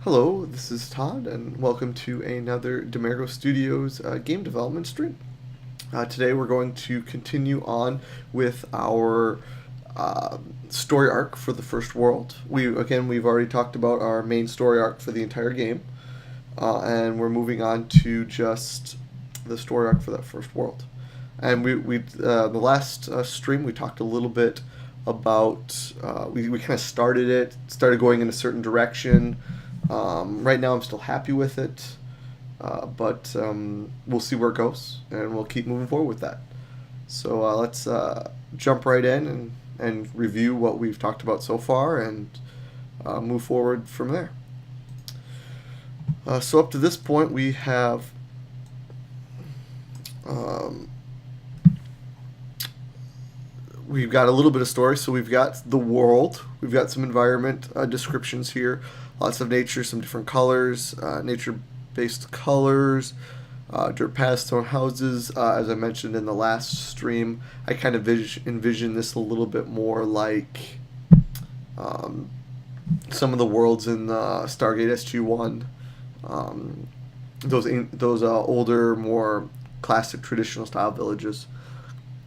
Hello, this is Todd, and welcome to another Demergo Studios game development stream. Today we're going to continue on with our story arc for the first world. We've already talked about our main story arc for the entire game, and we're moving on to just the story arc for that first world. And the last stream we talked a little bit about we kind of started going in a certain direction. Right now, I'm still happy with it, but we'll see where it goes, and we'll keep moving forward with that. So let's jump right in and review what we've talked about so far and move forward from there. So up to this point, we have we've got a little bit of story. So we've got the world, we've got some environment descriptions here, lots of nature, some different colors, nature-based colors, dirt paths, stone houses. As I mentioned in the last stream, I kind of envision this a little bit more like some of the worlds in Stargate SG-1. Those older, more classic, traditional style villages.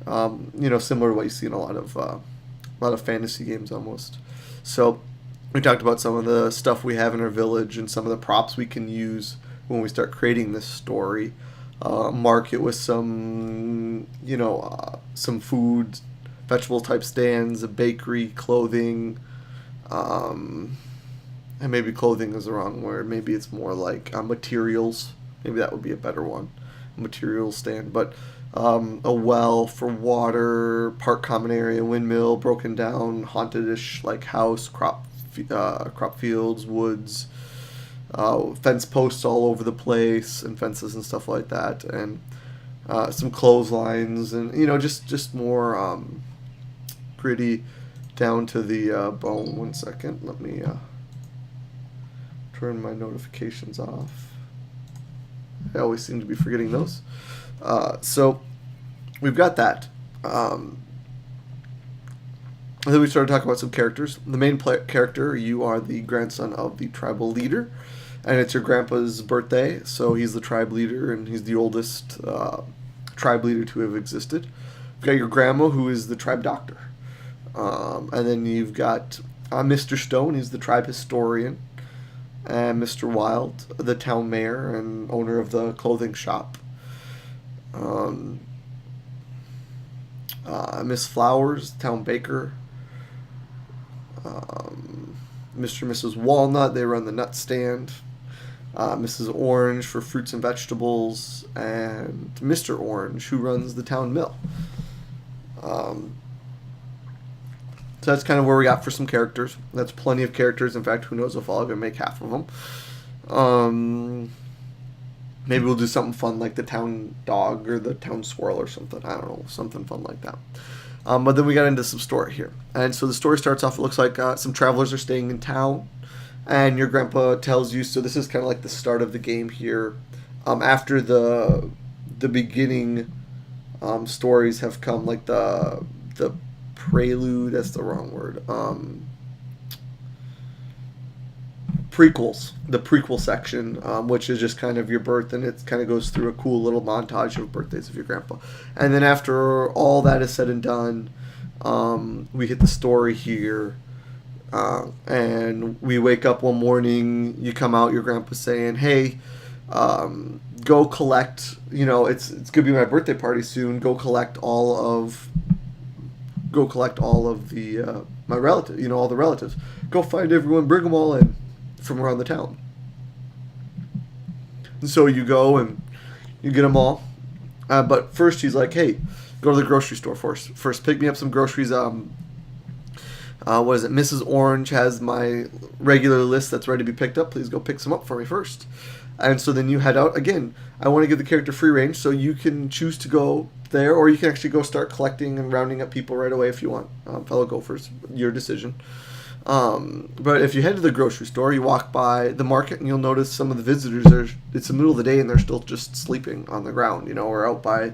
Similar to what you see in a lot of fantasy games almost. So we talked about some of the stuff we have in our village and some of the props we can use when we start creating this story. Market with some food, vegetable type stands, a bakery, clothing, and maybe clothing is the wrong word. Maybe it's more like materials. Maybe that would be a better one. Materials stand, but a well for water, park common area, windmill, broken down, haunted-ish like house, crop fields, woods, fence posts all over the place, and fences and stuff like that, and some clotheslines, and just more gritty, down to the bone. 1 second, let me turn my notifications off. I always seem to be forgetting those. So we've got that. And then we started talking about some characters. The main character, you are the grandson of the tribal leader, and it's your grandpa's birthday, so he's the tribe leader, and he's the oldest tribe leader to have existed. You've got your grandma, who is the tribe doctor. And then you've got Mr. Stone, he's the tribe historian, and Mr. Wild, the town mayor and owner of the clothing shop. Miss Flowers, town baker. Mr. and Mrs. Walnut, they run the nut stand. Mrs. Orange for fruits and vegetables, and Mr. Orange, who runs the town mill. So that's kind of where we got for some characters. That's plenty of characters. In fact, who knows if I'll even make half of them. Maybe we'll do something fun like the town dog or the town squirrel or something. I don't know, something fun like that. But then we got into some story here. And so the story starts off, it looks like some travelers are staying in town. And your grandpa tells you, so this is kind of like the start of the game here. After the beginning stories have come, like the prelude, that's the wrong word. Prequels, the prequel section, which is just kind of your birth, and it kind of goes through a cool little montage of birthdays of your grandpa. And then after all that is said and done, we hit the story here, and we wake up one morning, you come out, your grandpa's saying, hey, go collect, it's gonna be my birthday party soon, go collect all of the my relatives, all the relatives, go find everyone, bring them all in from around the town. And so you go and you get them all, but first he's like, hey, go to the grocery store first pick me up some groceries. What is it, Mrs. Orange has my regular list that's ready to be picked up, please go pick some up for me first. And so then you head out again. I want to give the character free range, so you can choose to go there, or you can actually go start collecting and rounding up people right away if you want. Fellow gophers, your decision. But if you head to the grocery store, you walk by the market, and you'll notice some of the visitors it's the middle of the day and they're still just sleeping on the ground, or out by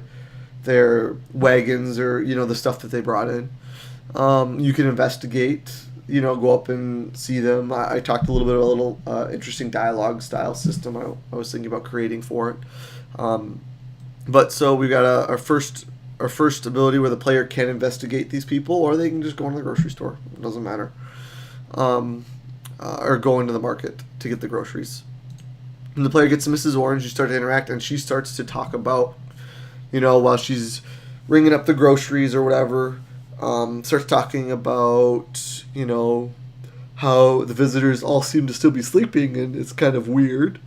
their wagons or the stuff that they brought in. You can investigate go up and see them. I talked a little bit about a little interesting dialogue style system I was thinking about creating for it. Um, but so we got our first ability where the player can investigate these people, or they can just go into the grocery store. It doesn't matter. Um, or go into the market to get the groceries. And the player gets Mrs. Orange. You start to interact, and she starts to talk about, while she's ringing up the groceries or whatever, starts talking about, how the visitors all seem to still be sleeping, and it's kind of weird.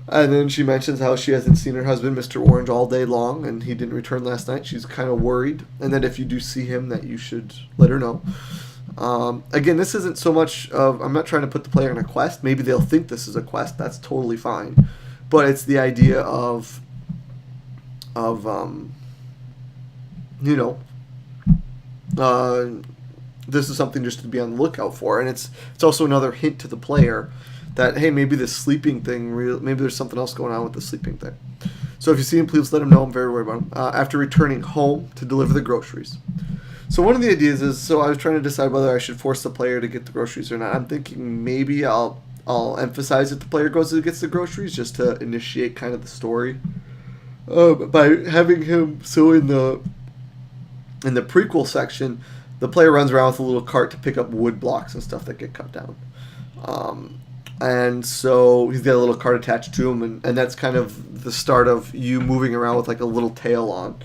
And then she mentions how she hasn't seen her husband, Mr. Orange, all day long, and he didn't return last night. She's kind of worried, and that if you do see him, that you should let her know. Again, this isn't so much of, I'm not trying to put the player in a quest. Maybe they'll think this is a quest. That's totally fine. But it's the idea of this is something just to be on the lookout for. And it's also another hint to the player that, hey, maybe this sleeping thing, maybe there's something else going on with the sleeping thing. So if you see him, please let him know. I'm very worried about him. After returning home to deliver the groceries. So one of the ideas is, so I was trying to decide whether I should force the player to get the groceries or not. I'm thinking maybe I'll emphasize that the player goes and gets the groceries just to initiate kind of the story. By having him, so in the prequel section, the player runs around with a little cart to pick up wood blocks and stuff that get cut down. And so he's got a little cart attached to him, and that's kind of the start of you moving around with like a little tail on.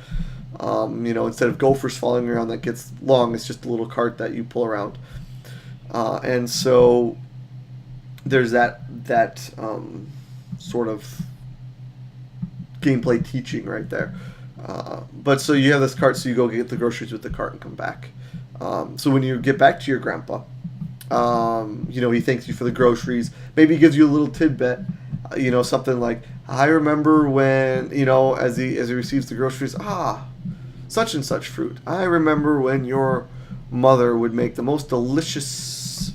Instead of gophers following around that gets long, it's just a little cart that you pull around. And so there's that sort of gameplay teaching right there. But so you have this cart, so you go get the groceries with the cart and come back. So when you get back to your grandpa, he thanks you for the groceries. Maybe he gives you a little tidbit, something like, I remember when, as he receives the groceries, such and such fruit. I remember when your mother would make the most delicious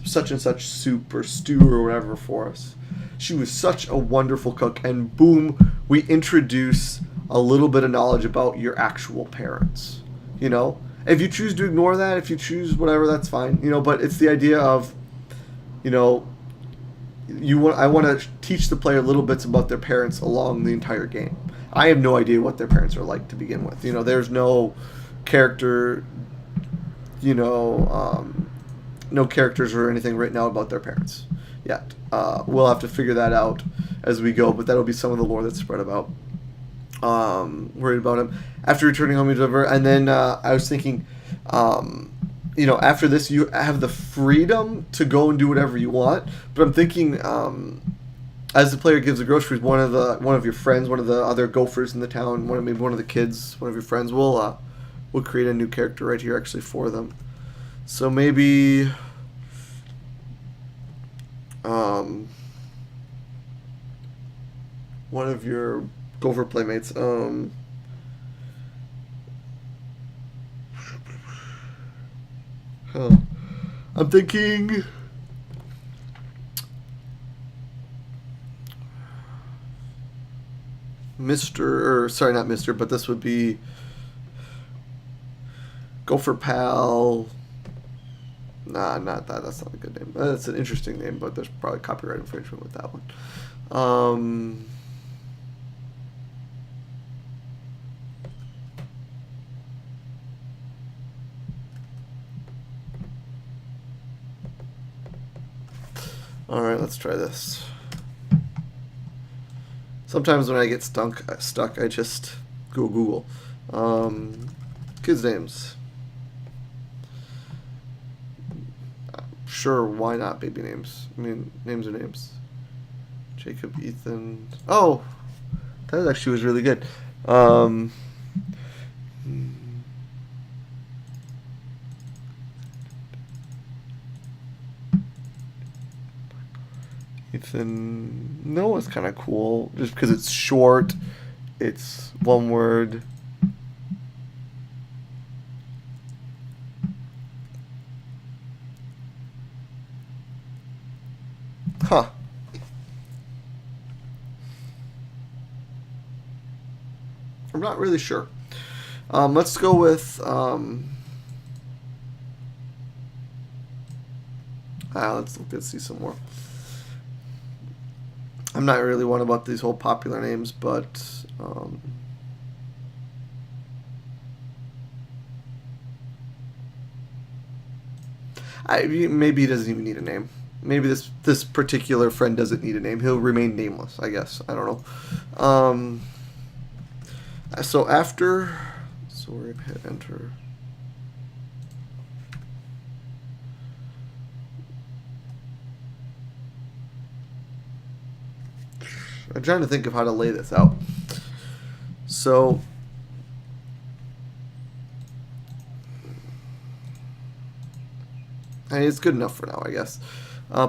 such and such soup or stew or whatever for us. She was such a wonderful cook. And boom, we introduce a little bit of knowledge about your actual parents. If you choose to ignore that, if you choose whatever, that's fine. But it's the idea of, I want to teach the player little bits about their parents along the entire game. I have no idea what their parents are like to begin with. There's no character, no characters or anything right now about their parents yet. We'll have to figure that out as we go, but that'll be some of the lore that's spread about. Worried about him. After returning home, and then I was thinking, after this, you have the freedom to go and do whatever you want. But I'm thinking, as the player gives the groceries, one of your friends, one of the other gophers in the town, maybe one of the kids, one of your friends will create a new character right here actually for them. So maybe one of your gopher playmates. I'm thinking not Mr., but this would be Gopher Pal. Nah, not that. That's not a good name. That's an interesting name, but there's probably copyright infringement with that one. All right, let's try this. Sometimes when I get stuck, I just go Google. Kids' names. Sure, why not baby names? I mean, names are names. Jacob, Ethan. Oh, that actually was really good. Ethan. Noah's kind of cool, just because it's short. It's one word. Huh. I'm not really sure. Let's go with Let's see some more. I'm not really one about these whole popular names, but maybe he doesn't even need a name. Maybe this particular friend doesn't need a name. He'll remain nameless, I guess. I don't know. So after, so we're gonna hit enter. I'm trying to think of how to lay this out. So it's good enough for now, I guess.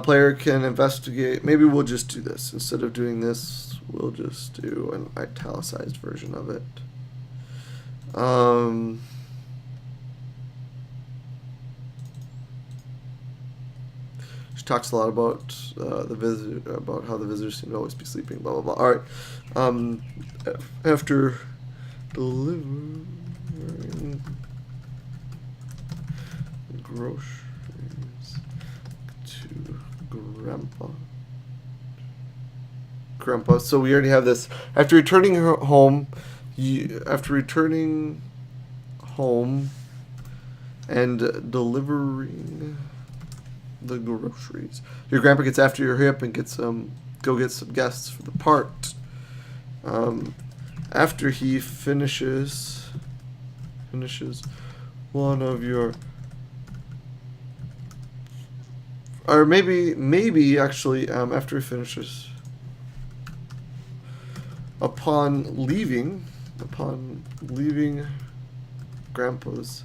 Player can investigate. Maybe we'll just do this. Instead of doing this, we'll just do an italicized version of it. She talks a lot about the visitor, about how the visitors seem to always be sleeping. Blah blah blah. All right. After delivering groceries to Grandpa. So we already have this. After returning home, and delivering the groceries, your grandpa gets after your hip and go get some guests for the part. After he finishes one of your, or maybe actually after he finishes, upon leaving Grandpa's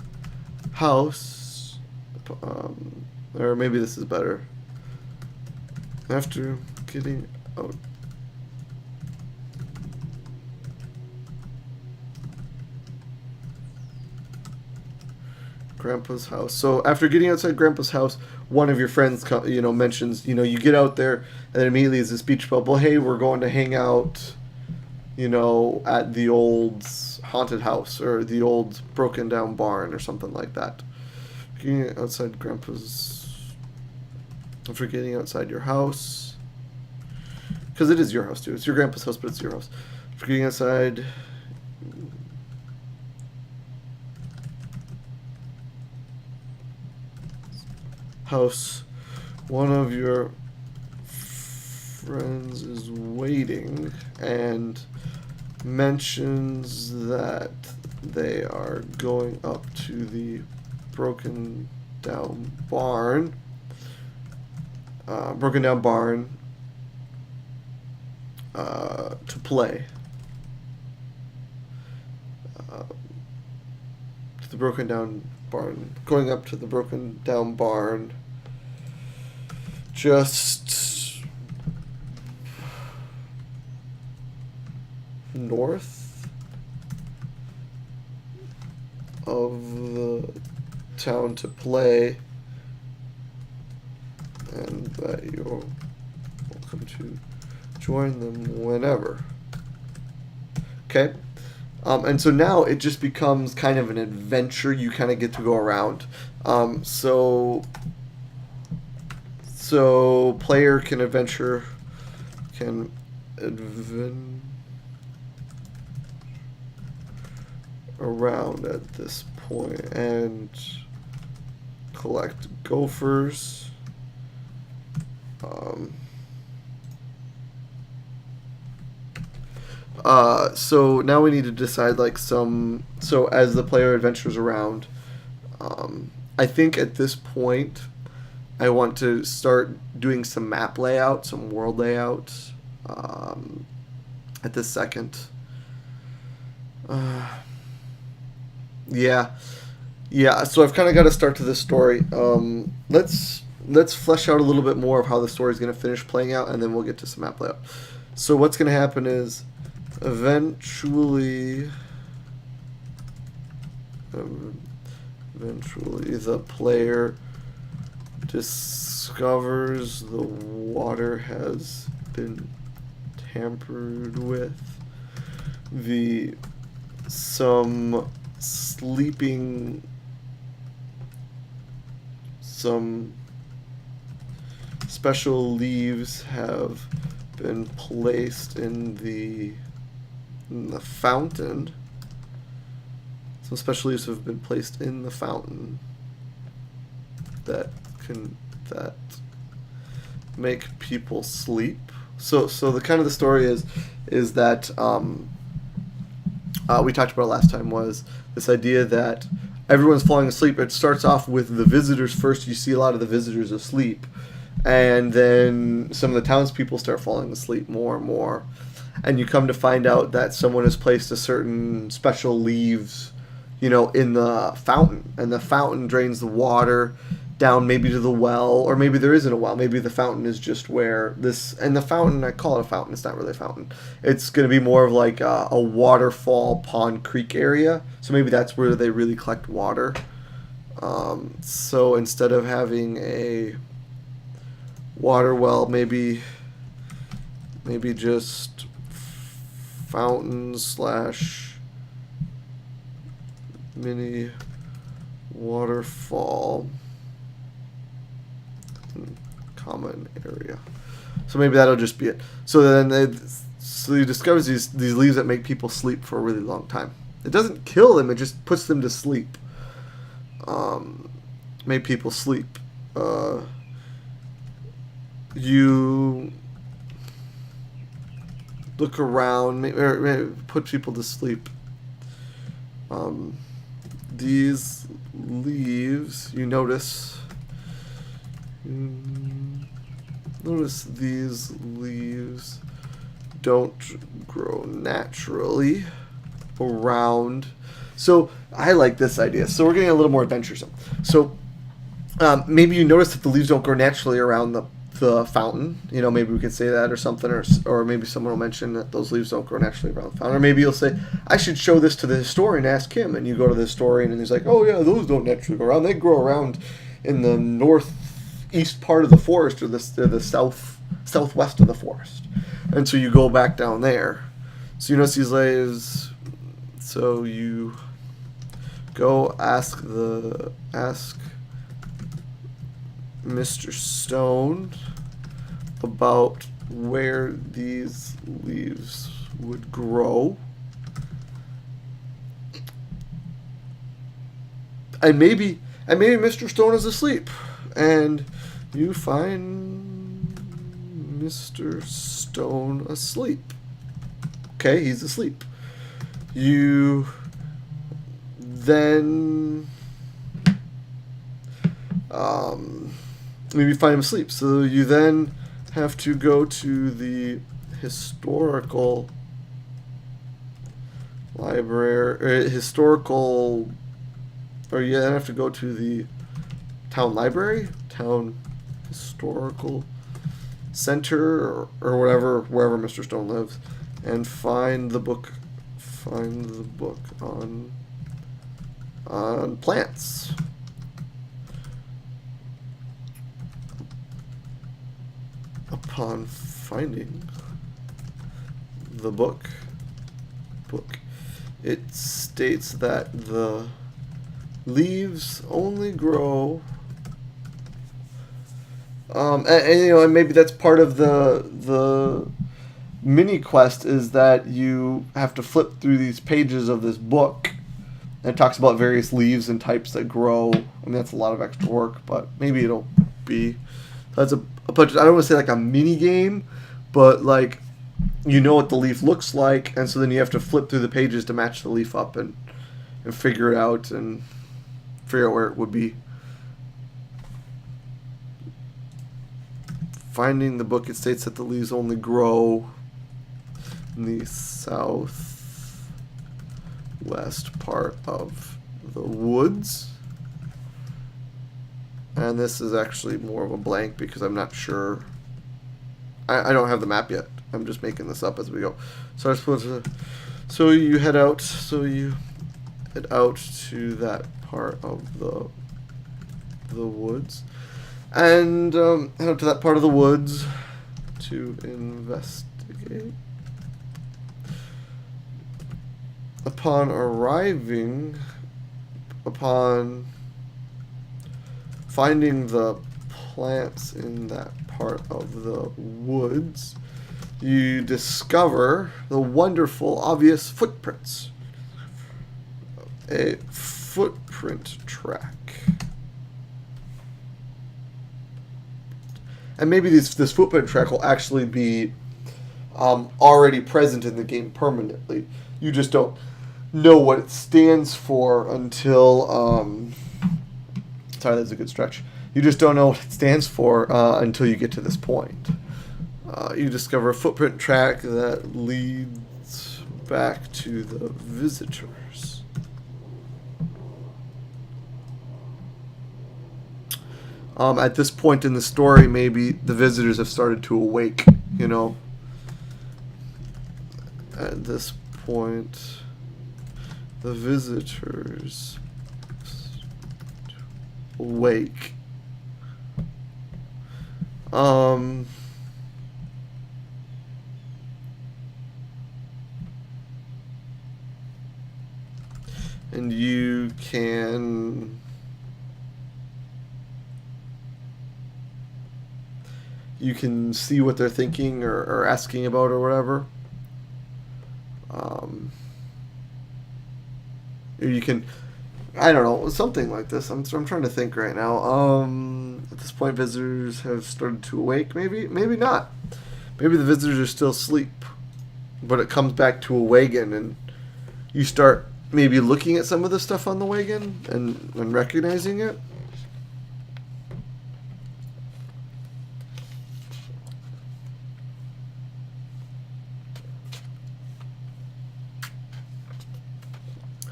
house, or maybe this is better. After getting out Grandpa's house. So after getting outside Grandpa's house, one of your friends, mentions, you get out there, and then immediately is this beach bubble. Hey, we're going to hang out, at the old haunted house or the old broken down barn or something like that. Getting outside after getting outside your house, because it is your house too. It's your grandpa's house, but it's your house. After getting outside house, one of your friends is waiting and mentions that they are going up to the broken down barn to play. To the broken down barn. Going up to the broken down barn. Just north of the town to play, and that you're welcome to join them whenever. Okay. And so now it just becomes kind of an adventure. You kind of get to go around. So player can adventure around at this point and collect gophers. So now we need to decide so as the player adventures around, I think at this point I want to start doing some map layout, some world layout, at this second. Yeah, so I've kind of got to start to this story. Let's flesh out a little bit more of how the story is going to finish playing out, and then we'll get to some map layout. So what's going to happen is eventually the player discovers the water has been tampered with. Some special leaves have been placed in the fountain. Some special leaves have been placed in the fountain that make people sleep. So the kind of the story is that we talked about it last time, was this idea that everyone's falling asleep. It starts off with the visitors first. You see a lot of the visitors asleep, and then some of the townspeople start falling asleep more and more, and you come to find out that someone has placed a certain special leaves, in the fountain, and the fountain drains the water down maybe to the well, or maybe there isn't a well. Maybe the fountain is just where this, and the fountain, I call it a fountain, it's not really a fountain. It's going to be more of like a waterfall, pond, creek area. So maybe that's where they really collect water. So instead of having a water well, maybe just fountain / mini waterfall. Common area. So maybe that'll just be it. So then he discovers these leaves that make people sleep for a really long time. It doesn't kill them, it just puts them to sleep. Make people sleep. You look around, maybe put people to sleep. These leaves, you notice these leaves don't grow naturally around. So I like this idea. So we're getting a little more adventuresome. So maybe you notice that the leaves don't grow naturally around the fountain. Maybe we could say that or something, or maybe someone will mention that those leaves don't grow naturally around the fountain. Or maybe you'll say, I should show this to the historian, ask him. And you go to the historian and he's like, oh yeah, those don't naturally grow around. They grow around in the northeast part of the forest, or the southwest of the forest. And so you go back down there. So you notice these leaves. So you go ask Mr. Stone about where these leaves would grow. And maybe Mr. Stone is asleep, and you find Mr. Stone asleep. Okay, he's asleep. You then maybe find him asleep. So you then have to go to the historical library, or you then have to go to the town library, town historical center, or wherever Mr. Stone lives, and find the book on plants. Upon finding the book, it states that the leaves only grow, and maybe that's part of the mini quest, is that you have to flip through these pages of this book, and it talks about various leaves and types that grow. I mean, that's a lot of extra work, but maybe it'll be, that's a bunch. I don't want to say like a mini game, but like, what the leaf looks like, and so then you have to flip through the pages to match the leaf up and figure it out, and figure out where it would be. Finding the book, it states that the leaves only grow in the southwest part of the woods. And this is actually more of a blank because I'm not sure. I don't have the map yet. I'm just making this up as we go. So I suppose you head out to that part of the woods, and head out to that part of the woods to investigate. Upon finding the plants in that part of the woods, you discover the wonderful, obvious footprints. A footprint track. And maybe this footprint track will actually be already present in the game permanently. You just don't know what it stands for until... sorry, that's a good stretch. You just don't know what it stands for until you get to this point. You discover a footprint track that leads back to the visitors. At this point in the story, maybe the visitors have started to awake, you know. At this point, the visitors awake. And you can see what they're thinking or asking about or whatever. Or you can, I don't know, something like this. I'm trying to think right now. At this point, visitors have started to awake. Maybe not. Maybe the visitors are still asleep, but it comes back to a wagon, and you start maybe looking at some of the stuff on the wagon and recognizing it.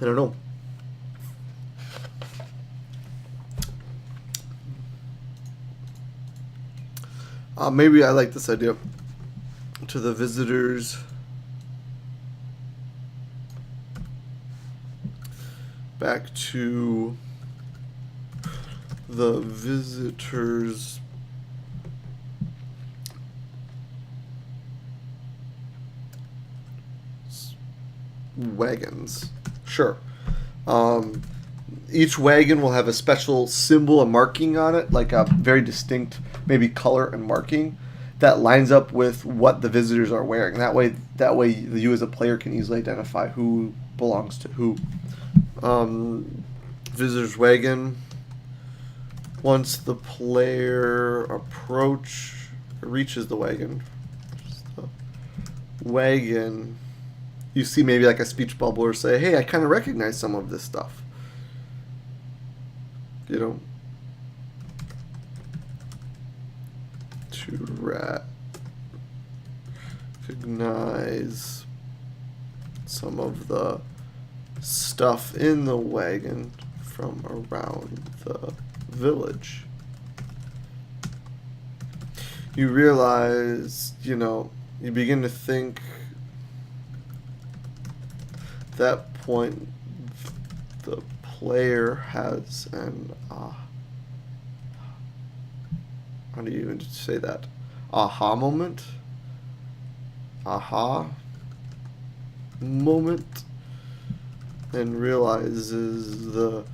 I don't know. Maybe I like this idea. To the visitors. Back to the visitors. Wagons. Sure. Each wagon will have a special symbol, a marking on it, like a very distinct, maybe color and marking that lines up with what the visitors are wearing. That way, you as a player can easily identify who belongs to who. Visitor's wagon. Once the player reaches the wagon, you see maybe like a speech bubble or say, hey, I kind of recognize some of this stuff. You know, to recognize some of the stuff in the wagon from around the village. You realize, you know, you begin to think at that point the player has an how do you even say that? Aha moment? And realizes the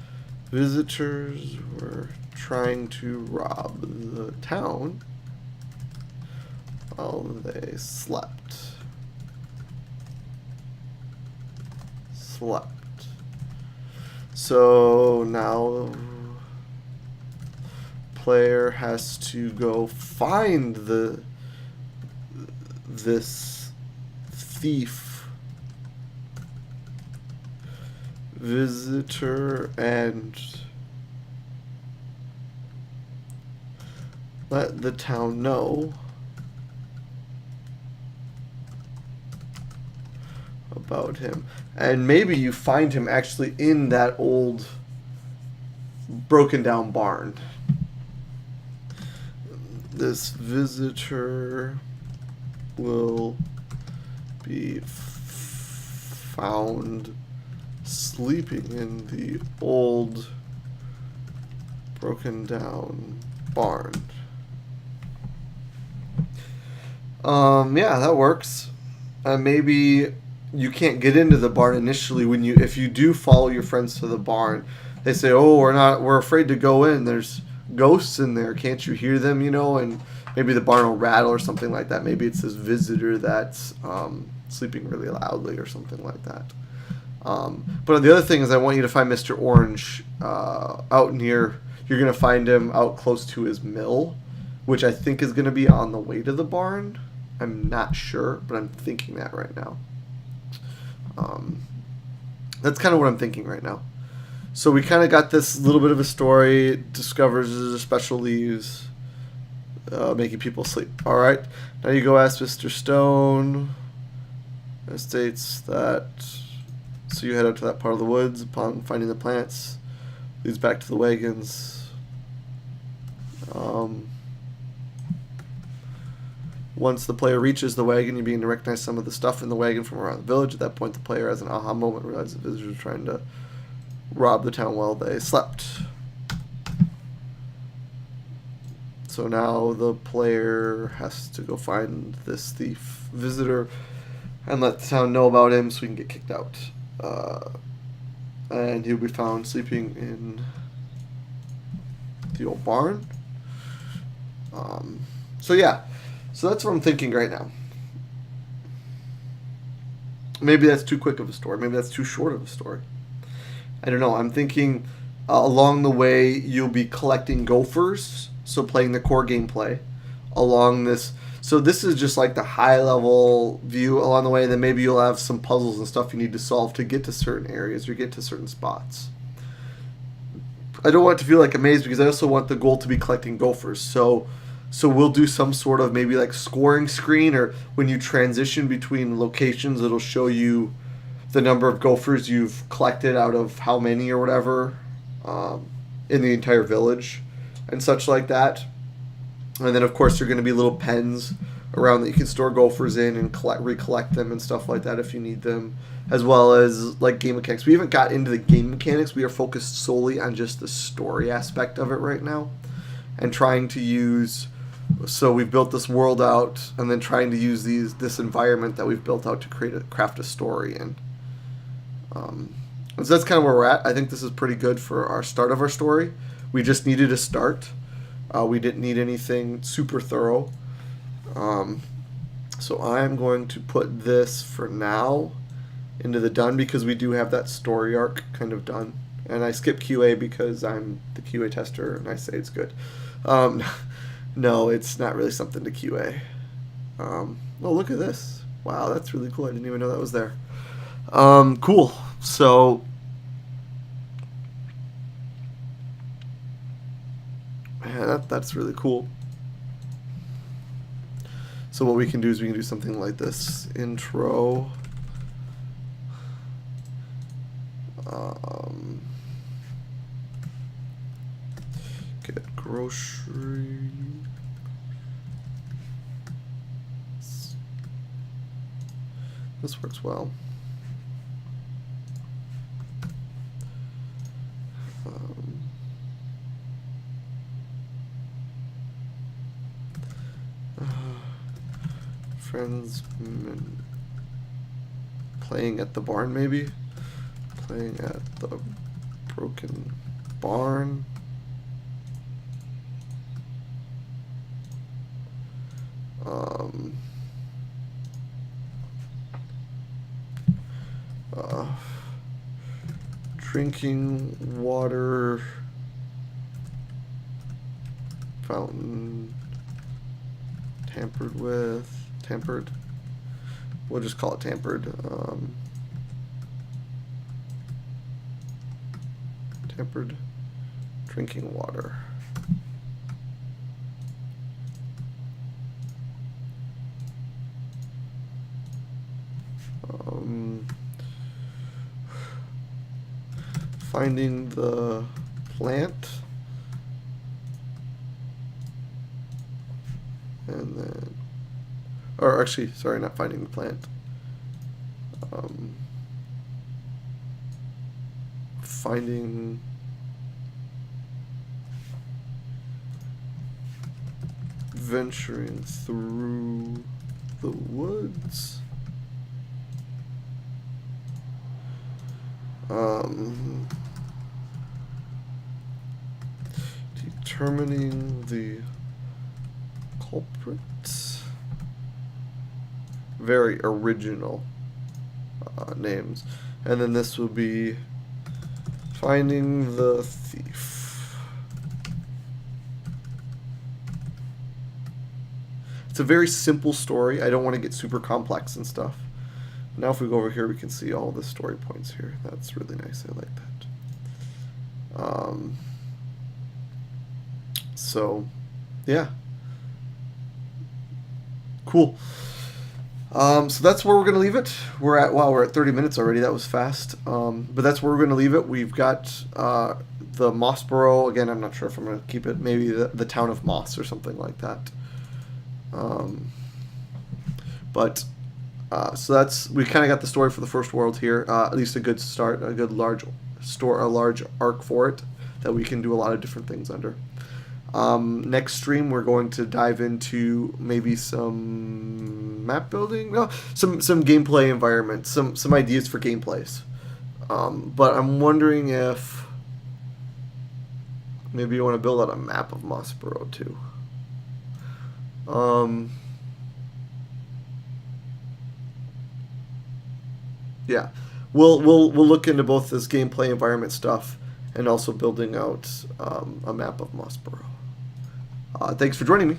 visitors were trying to rob the town while they slept. So now player has to go find this thief, visitor, and let the town know about him. And maybe you find him actually in that old broken down barn. This visitor will be found sleeping in the old broken down barn. Yeah, that works. Maybe you can't get into the barn initially if you do follow your friends to the barn. They say, "Oh, we're afraid to go in. There's ghosts in there. Can't you hear them?" You know, and maybe the barn will rattle or something like that. Maybe it's this visitor that's sleeping really loudly or something like that. But the other thing is I want you to find Mr. Orange out near, you're going to find him out close to his mill, which I think is going to be on the way to the barn. I'm not sure, but I'm thinking that right now. That's kind of what I'm thinking right now. So we kind of got this little bit of a story, discovers there's special leaves, making people sleep. All right, now you go ask Mr. Stone. It states that, so you head out to that part of the woods upon finding the plants, leads back to the wagons. Once the player reaches the wagon, you begin to recognize some of the stuff in the wagon from around the village. At that point, the player has an aha moment, realizes the visitors are trying to rob the town while they slept. So now the player has to go find this thief visitor and let the town know about him so he can get kicked out. And he'll be found sleeping in the old barn. So yeah. So that's what I'm thinking right now. Maybe that's too quick of a story. Maybe that's too short of a story. I don't know. I'm thinking along the way you'll be collecting gophers, so playing the core gameplay along this. So this is just like the high level view along the way. Then maybe you'll have some puzzles and stuff you need to solve to get to certain areas or get to certain spots. I don't want it to feel like a maze because I also want the goal to be collecting gophers. So we'll do some sort of maybe like scoring screen, or when you transition between locations, it'll show you the number of gophers you've collected out of how many or whatever in the entire village and such like that. And then, of course, there are going to be little pens around that you can store gophers in and recollect them and stuff like that if you need them, as well as like game mechanics. We haven't got into the game mechanics. We are focused solely on just the story aspect of it right now and trying to use... So we've built this world out, and then trying to use this environment that we've built out to craft a story in. So that's kind of where we're at. I think this is pretty good for our start of our story. We just needed a start. We didn't need anything super thorough. So I'm going to put this for now into the done because we do have that story arc kind of done. And I skip QA because I'm the QA tester and I say it's good. No, it's not really something to QA. Oh, look at this. Wow, that's really cool. I didn't even know that was there. Cool. So, yeah, that's really cool. So what we can do is we can do something like this. Intro. Get grocery. This works well. Friends playing at the barn, maybe? Playing at the broken barn. Drinking water fountain tampered. We'll just call it tampered. Tampered drinking water. Finding the plant, and then, or actually, sorry, not finding the plant. Finding venturing through the woods. Determining the culprit. Very original names. And then this will be finding the thief. It's a very simple story. I don't want to get super complex and stuff. Now if we go over here, we can see all the story points here. That's really nice. I like that. So, yeah. Cool. So that's where we're going to leave it. We're at 30 minutes already. That was fast. But that's where we're going to leave it. We've got the Mossborough. Again, I'm not sure if I'm going to keep it. Maybe the town of Moss or something like that. So that's, we kind of got the story for the first world here. At least a good start, a good large arc for it that we can do a lot of different things under. Next stream, we're going to dive into maybe some map building, no, some gameplay environments, some ideas for gameplays. But I'm wondering if maybe you want to build out a map of Mossborough too. Yeah, we'll look into both this gameplay environment stuff and also building out a map of Mossborough. Thanks for joining me.